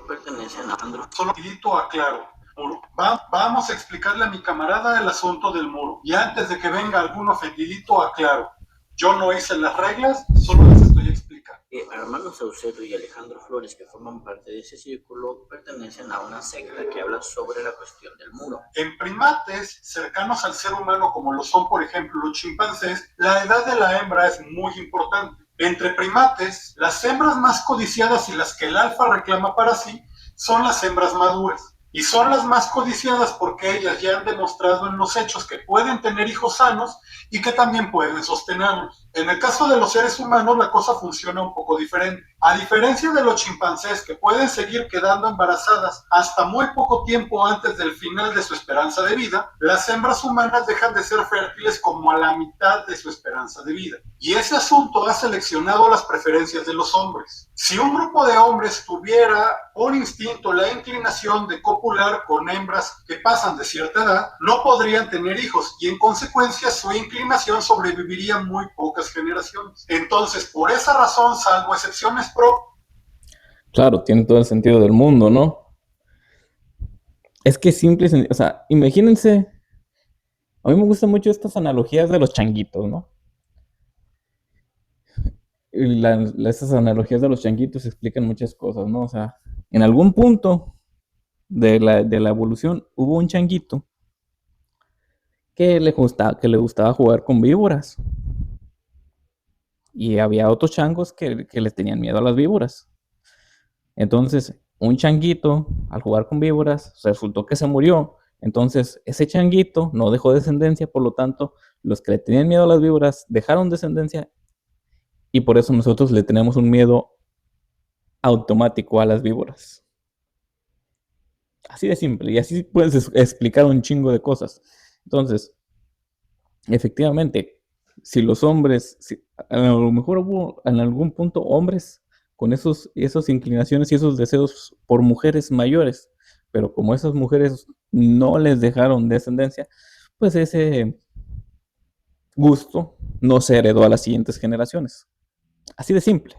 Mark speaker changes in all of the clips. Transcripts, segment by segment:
Speaker 1: Pertenecen a Andrew.
Speaker 2: Solo rapidito aclaro. Vamos a explicarle a mi camarada el asunto del muro. Y antes de que venga algún ofendidito, aclaro. Yo no hice las reglas, solo las estoy explicando.
Speaker 1: Armando Saucedo y Alejandro Flores, que forman parte de ese círculo, pertenecen a una secta que habla sobre la cuestión del muro.
Speaker 2: En primates cercanos al ser humano, como lo son, por ejemplo, los chimpancés, la edad de la hembra es muy importante. Entre primates, las hembras más codiciadas y las que el alfa reclama para sí son las hembras maduras. Y son las más codiciadas porque ellas ya han demostrado en los hechos que pueden tener hijos sanos y que también pueden sostenerlos. En el caso de los seres humanos la cosa funciona un poco diferente. A diferencia de los chimpancés que pueden seguir quedando embarazadas hasta muy poco tiempo antes del final de su esperanza de vida, las hembras humanas dejan de ser fértiles como a la mitad de su esperanza de vida. Y ese asunto ha seleccionado las preferencias de los hombres. Si un grupo de hombres tuviera por instinto la inclinación de copular con hembras que pasan de cierta edad, no podrían tener hijos y en consecuencia su inclinación sobreviviría muy pocas generaciones. Entonces, por esa razón, salvo excepciones
Speaker 3: Claro, tiene todo el sentido del mundo, ¿no? Es que simple, o sea, imagínense, a mí me gustan mucho estas analogías de los changuitos, ¿no? Y estas analogías de los changuitos explican muchas cosas, ¿no? O sea, en algún punto de la evolución hubo un changuito que le gustaba jugar con víboras. Y había otros changos que les tenían miedo a las víboras. Entonces, un changuito, al jugar con víboras, resultó que se murió. Entonces, ese changuito no dejó descendencia, por lo tanto, los que le tenían miedo a las víboras dejaron descendencia y por eso nosotros le tenemos un miedo automático a las víboras. Así de simple, y así puedes explicar un chingo de cosas. Entonces, efectivamente, si los hombres, a lo mejor hubo en algún punto hombres con esas inclinaciones y esos deseos por mujeres mayores, pero como esas mujeres no les dejaron descendencia, pues ese gusto no se heredó a las siguientes generaciones. Así de simple.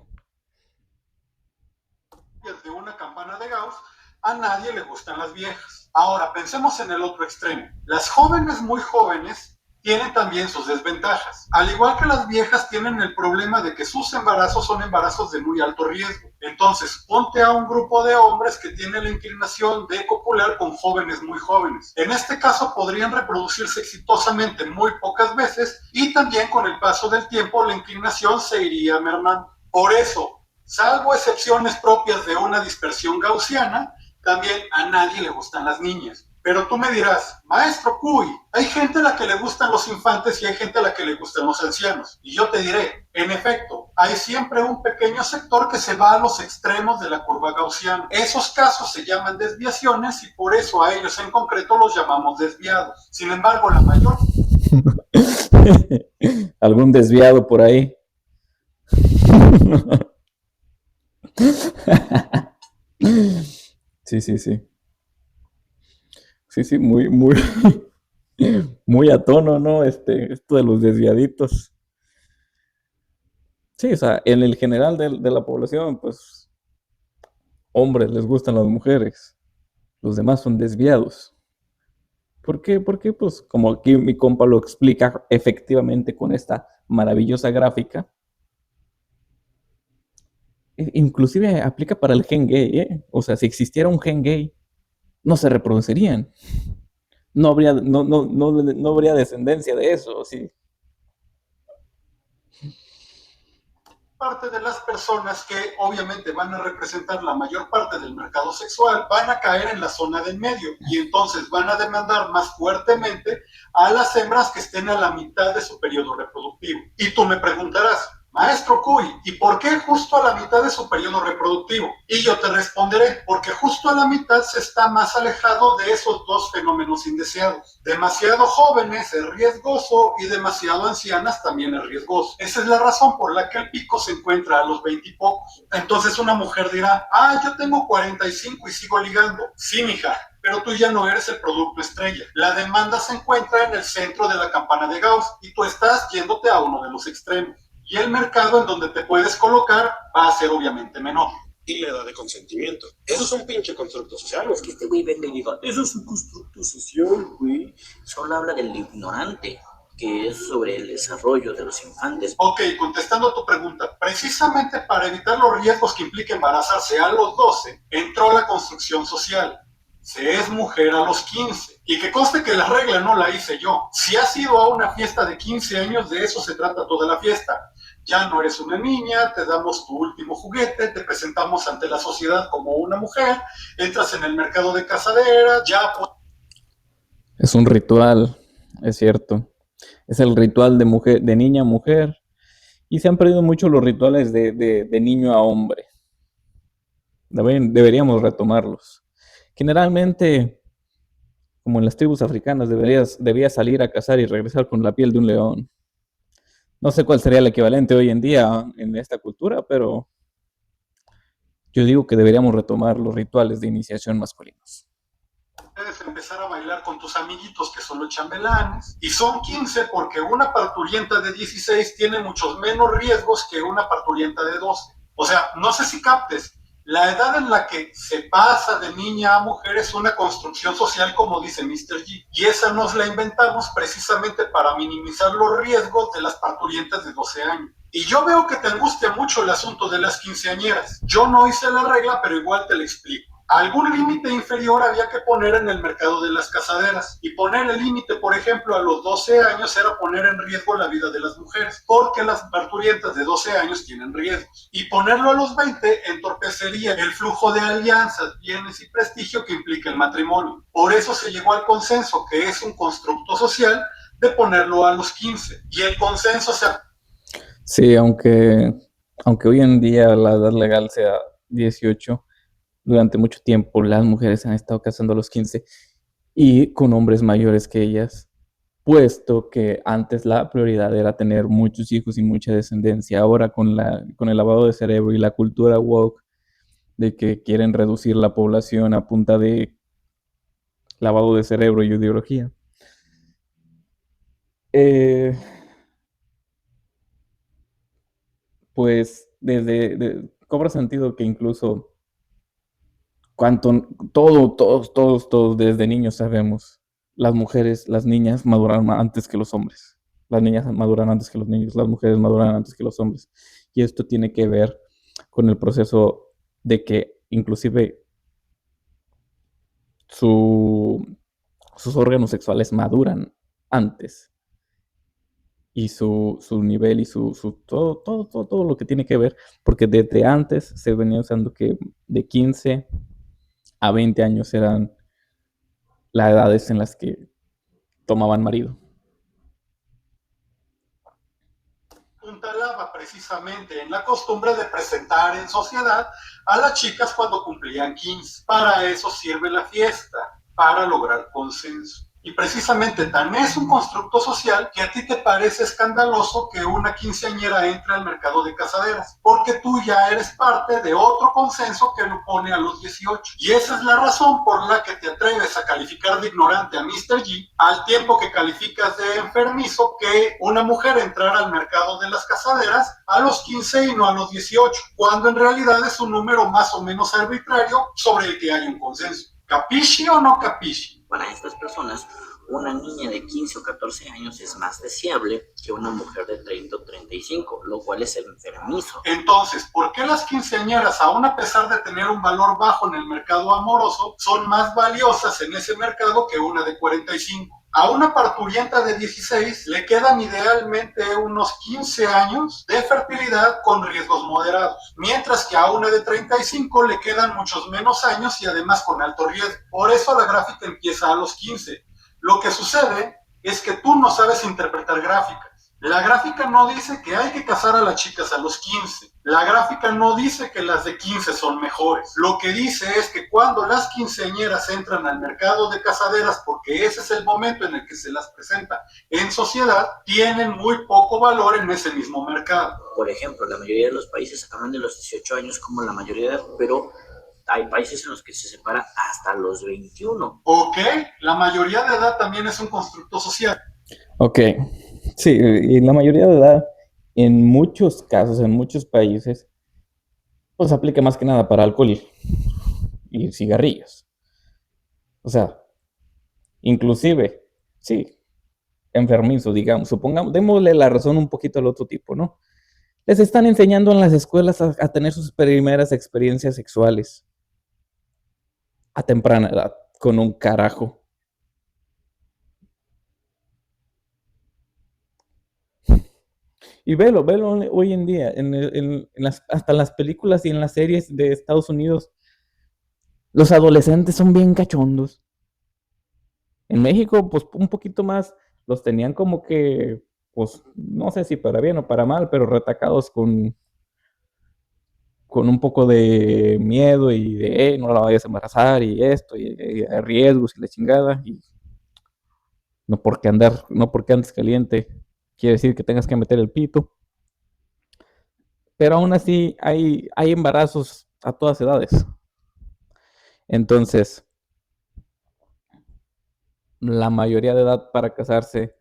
Speaker 2: de una campana de Gauss, a nadie le gustan las viejas. Ahora, pensemos en el otro extremo. Las jóvenes muy jóvenes tienen también sus desventajas. Al igual que las viejas tienen el problema de que sus embarazos son embarazos de muy alto riesgo. Entonces, ponte a un grupo de hombres que tienen la inclinación de copular con jóvenes muy jóvenes. En este caso podrían reproducirse exitosamente muy pocas veces y también con el paso del tiempo la inclinación se iría mermando. Por eso, salvo excepciones propias de una dispersión gaussiana, también a nadie le gustan las niñas. Pero tú me dirás, maestro Cuy, hay gente a la que le gustan los infantes y hay gente a la que le gustan los ancianos. Y yo te diré, en efecto, hay siempre un pequeño sector que se va a los extremos de la curva gaussiana. Esos casos se llaman desviaciones y por eso a ellos en concreto los llamamos desviados. Sin embargo, la mayor...
Speaker 3: Algún desviado por ahí. Sí, sí, sí. Sí, sí, muy, muy, muy a tono, ¿no? Esto de los desviaditos. Sí, o sea, en el general de la población, pues, hombres les gustan las mujeres. Los demás son desviados. ¿Por qué? Porque, pues, como aquí mi compa lo explica efectivamente con esta maravillosa gráfica, inclusive aplica para el gen gay, ¿eh? O sea, si existiera un gen gay, no se reproducirían. No habría descendencia de eso, ¿sí?
Speaker 2: Parte de las personas que obviamente van a representar la mayor parte del mercado sexual van a caer en la zona del medio y entonces van a demandar más fuertemente a las hembras que estén a la mitad de su periodo reproductivo. Y tú me preguntarás, maestro Cuy, ¿y por qué justo a la mitad de su periodo reproductivo? Y yo te responderé, porque justo a la mitad se está más alejado de esos dos fenómenos indeseados. Demasiado jóvenes es riesgoso y demasiado ancianas también es riesgoso. Esa es la razón por la que el pico se encuentra a los 20 y pocos. Entonces una mujer dirá, yo tengo 45 y sigo ligando. Sí, mija, pero tú ya no eres el producto estrella. La demanda se encuentra en el centro de la campana de Gauss y tú estás yéndote a uno de los extremos. Y el mercado en donde te puedes colocar va a ser obviamente menor.
Speaker 4: y la edad de consentimiento. Eso es un pinche constructo social.
Speaker 1: Es que este güey venga y diga, eso es un constructo social, güey. Solo habla del ignorante, que es sobre el desarrollo de los infantes.
Speaker 2: Ok, contestando a tu pregunta, precisamente para evitar los riesgos que implica embarazarse a los 12, entró la construcción social. Se es mujer a los 15. Y que conste que la regla no la hice yo. Si has ido a una fiesta de 15 años, de eso se trata toda la fiesta. Ya no eres una niña, te damos tu último juguete, te presentamos ante la sociedad como una mujer, entras en el mercado de casaderas, ya...
Speaker 3: Es un ritual, es cierto. Es el ritual de mujer, de niña a mujer. Y se han perdido mucho los rituales de niño a hombre. Deberíamos retomarlos. Generalmente, como en las tribus africanas, debías salir a cazar y regresar con la piel de un león. No sé cuál sería el equivalente hoy en día en esta cultura, pero yo digo que deberíamos retomar los rituales de iniciación masculinos.
Speaker 2: Puedes empezar a bailar con tus amiguitos que son los chambelanes. Y son 15 porque una parturienta de 16 tiene muchos menos riesgos que una parturienta de 12. O sea, no sé si captes, la edad en la que se pasa de niña a mujer es una construcción social, como dice Mr. G. Y esa nos la inventamos precisamente para minimizar los riesgos de las parturientas de 12 años. Y yo veo que te angustia mucho el asunto de las quinceañeras. Yo no hice la regla, pero igual te la explico. Algún límite inferior había que poner en el mercado de las casaderas. Y poner el límite, por ejemplo, a los 12 años era poner en riesgo la vida de las mujeres, porque las parturientas de 12 años tienen riesgos. Y ponerlo a los 20 entorpecería el flujo de alianzas, bienes y prestigio que implica el matrimonio. Por eso se llegó al consenso, que es un constructo social, de ponerlo a los 15. Y el consenso se...
Speaker 3: Sí, aunque hoy en día la edad legal sea 18, durante mucho tiempo las mujeres han estado casando a los 15 y con hombres mayores que ellas, puesto que antes la prioridad era tener muchos hijos y mucha descendencia. Ahora con el lavado de cerebro y la cultura woke de que quieren reducir la población a punta de lavado de cerebro y ideología, pues cobra sentido que incluso todos desde niños sabemos, las mujeres, las niñas maduran antes que los hombres. Las niñas maduran antes que los niños, las mujeres maduran antes que los hombres. Y esto tiene que ver con el proceso de que inclusive sus órganos sexuales maduran antes. Y su nivel y todo lo que tiene que ver, porque desde antes se venía usando que de 15 a 20 años eran las edades en las que tomaban marido.
Speaker 2: Puntalaba precisamente en la costumbre de presentar en sociedad a las chicas cuando cumplían 15. Para eso sirve la fiesta, para lograr consenso. Y precisamente tan es un constructo social que a ti te parece escandaloso que una quinceañera entre al mercado de casaderas, porque tú ya eres parte de otro consenso que lo pone a los 18. Y esa es la razón por la que te atreves a calificar de ignorante a Mr. G, al tiempo que calificas de enfermizo que una mujer entrara al mercado de las casaderas a los 15 y no a los 18, cuando en realidad es un número más o menos arbitrario sobre el que hay un consenso. ¿Capisci o no capisci?
Speaker 1: Para estas personas, una niña de 15 o 14 años es más deseable que una mujer de 30 o 35, lo cual es enfermizo.
Speaker 2: Entonces, ¿por qué las quinceañeras, aún a pesar de tener un valor bajo en el mercado amoroso, son más valiosas en ese mercado que una de 45? A una parturienta de 16 le quedan idealmente unos 15 años de fertilidad con riesgos moderados, mientras que a una de 35 le quedan muchos menos años y además con alto riesgo. Por eso la gráfica empieza a los 15. Lo que sucede es que tú no sabes interpretar gráficas. La gráfica no dice que hay que casar a las chicas a los 15. La gráfica no dice que las de 15 son mejores. Lo que dice es que cuando las quinceañeras entran al mercado de casaderas, porque ese es el momento en el que se las presenta en sociedad, tienen muy poco valor en ese mismo mercado.
Speaker 1: Por ejemplo, la mayoría de los países hablan de los 18 años como la mayoría de edad, pero hay países en los que se separa hasta los 21.
Speaker 2: Ok, la mayoría de edad también es un constructo social.
Speaker 3: Ok, sí, y la mayoría de edad, en muchos casos, en muchos países, pues aplica más que nada para alcohol y cigarrillos. O sea, inclusive, sí, enfermizo, digamos, supongamos, démosle la razón un poquito al otro tipo, ¿no? Les están enseñando en las escuelas a tener sus primeras experiencias sexuales a temprana edad, con un carajo. Y velo hoy en día, hasta en las películas y en las series de Estados Unidos, los adolescentes son bien cachondos. En México, pues un poquito más, los tenían como que, pues no sé si para bien o para mal, pero retacados con un poco de miedo y de, no la vayas a embarazar y esto, y riesgos y la chingada, y no porque andes caliente, quiere decir que tengas que meter el pito. Pero aún así hay embarazos a todas edades. Entonces, la mayoría de edad para casarse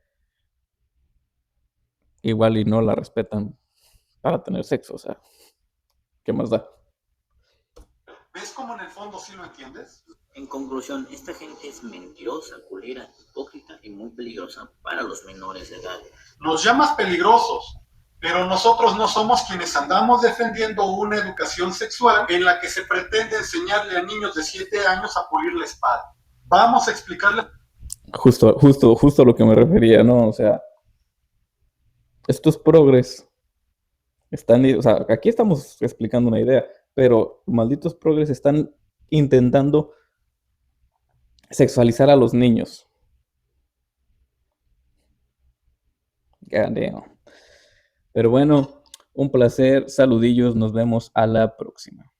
Speaker 3: igual y no la respetan para tener sexo, o sea, ¿qué más da?
Speaker 2: ¿Ves cómo en el fondo sí lo entiendes?
Speaker 1: En conclusión, esta gente es mentirosa, culera, hipócrita y muy peligrosa para los menores de edad.
Speaker 2: Nos llamas peligrosos, pero nosotros no somos quienes andamos defendiendo una educación sexual en la que se pretende enseñarle a niños de 7 años a pulir la espada. Vamos a explicarles.
Speaker 3: Justo a lo que me refería, ¿no? O sea, estos progres están, o sea, aquí estamos explicando una idea, pero malditos progres están intentando sexualizar a los niños. God damn. Pero bueno, un placer, saludillos, nos vemos a la próxima.